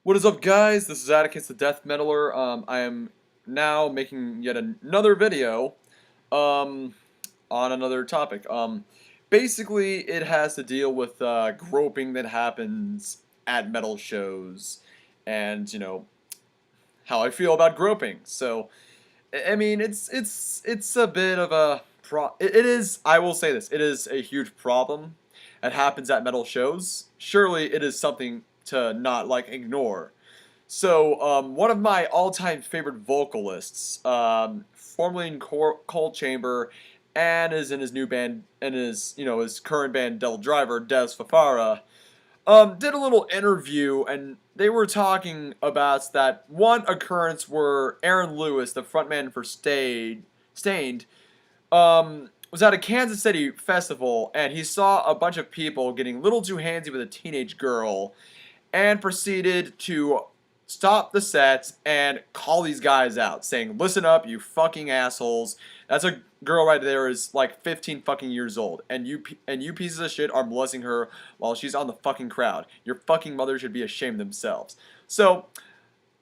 What is up, guys? This is Atticus the Death Metaler. I am now making yet another video on another topic. Basically, it has to deal with groping that happens at metal shows, and how I feel about groping. So, I mean, it's a bit of a it is. I will say this: it is a huge problem that happens at metal shows. Surely, it is something to not ignore. So one of my all-time favorite vocalists, formerly in Cold Chamber, and is in his new band and his current band Devil Driver, Dez Fafara, did a little interview, and they were talking about that one occurrence where Aaron Lewis, the frontman for Stained, was at a Kansas City festival, and he saw a bunch of people getting a little too handsy with a teenage girl, and proceeded to stop the set and call these guys out, saying, "Listen up, you fucking assholes. That's a girl right there is like 15 fucking years old, and you pieces of shit are molesting her while she's on the fucking crowd. Your fucking mother should be ashamed themselves." So,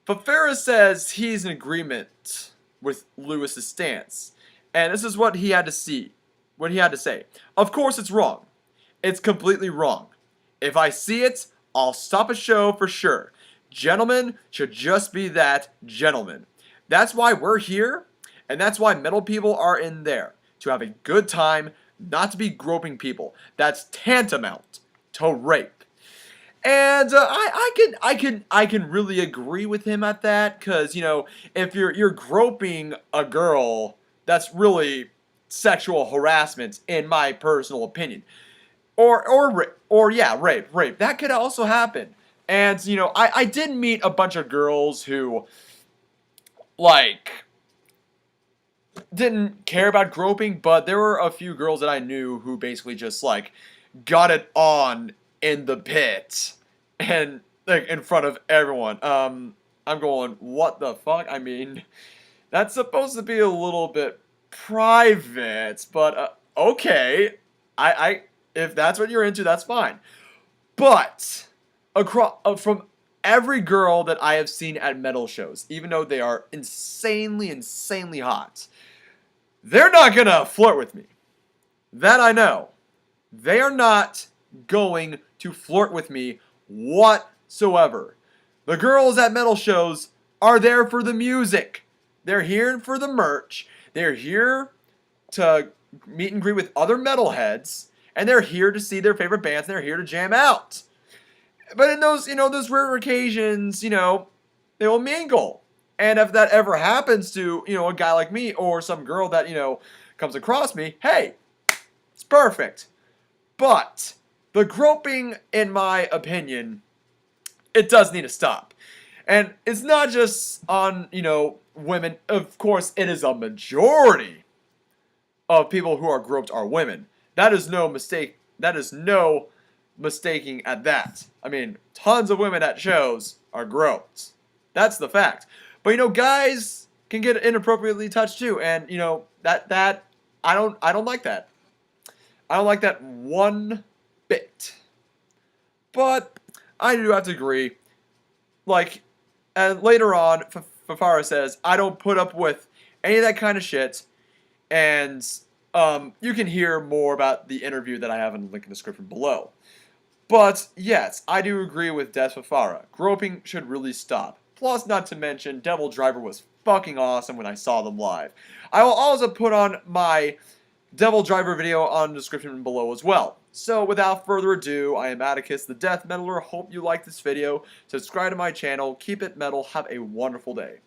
Fafara says he's in agreement with Lewis's stance, and this is what he had to say. Of course, it's wrong. It's completely wrong. If I see it, I'll stop a show for sure. Gentlemen should just be that, gentlemen. That's why we're here, and that's why metal people are in there. To have a good time, not to be groping people. That's tantamount to rape. And I can really agree with him at that, because if you're groping a girl, that's really sexual harassment in my personal opinion. Or yeah, rape. That could also happen. And, I did meet a bunch of girls who, didn't care about groping, but there were a few girls that I knew who basically just, got it on in the pit. And, in front of everyone. I'm going, what the fuck? I mean, that's supposed to be a little bit private, but, okay. If that's what you're into, that's fine. But from every girl that I have seen at metal shows, even though they are insanely hot, they're not gonna flirt with me. That I know. They are not going to flirt with me whatsoever. The girls at metal shows are there for the music. They're here for the merch. They're here to meet and greet with other metalheads. And they're here to see their favorite bands, and they're here to jam out. But in those rare occasions, they will mingle. And if that ever happens to, a guy like me or some girl that, comes across me, hey, it's perfect. But the groping, in my opinion, it does need to stop. And it's not just on, women. Of course, it is a majority of people who are groped are women. That is no mistake. That is no mistaking at that. I mean, tons of women at shows are groped. That's the fact. But guys can get inappropriately touched too, and that I don't like that. I don't like that one bit. But I do have to agree. And later on, Fafara says, I don't put up with any of that kind of shit, and you can hear more about the interview that I have in the link in the description below. But, yes, I do agree with Dez Fafara. Groping should really stop. Plus, not to mention, Devil Driver was fucking awesome when I saw them live. I will also put on my Devil Driver video on the description below as well. So, without further ado, I am Atticus, the Death Metaler. Hope you like this video. Subscribe to my channel. Keep it metal. Have a wonderful day.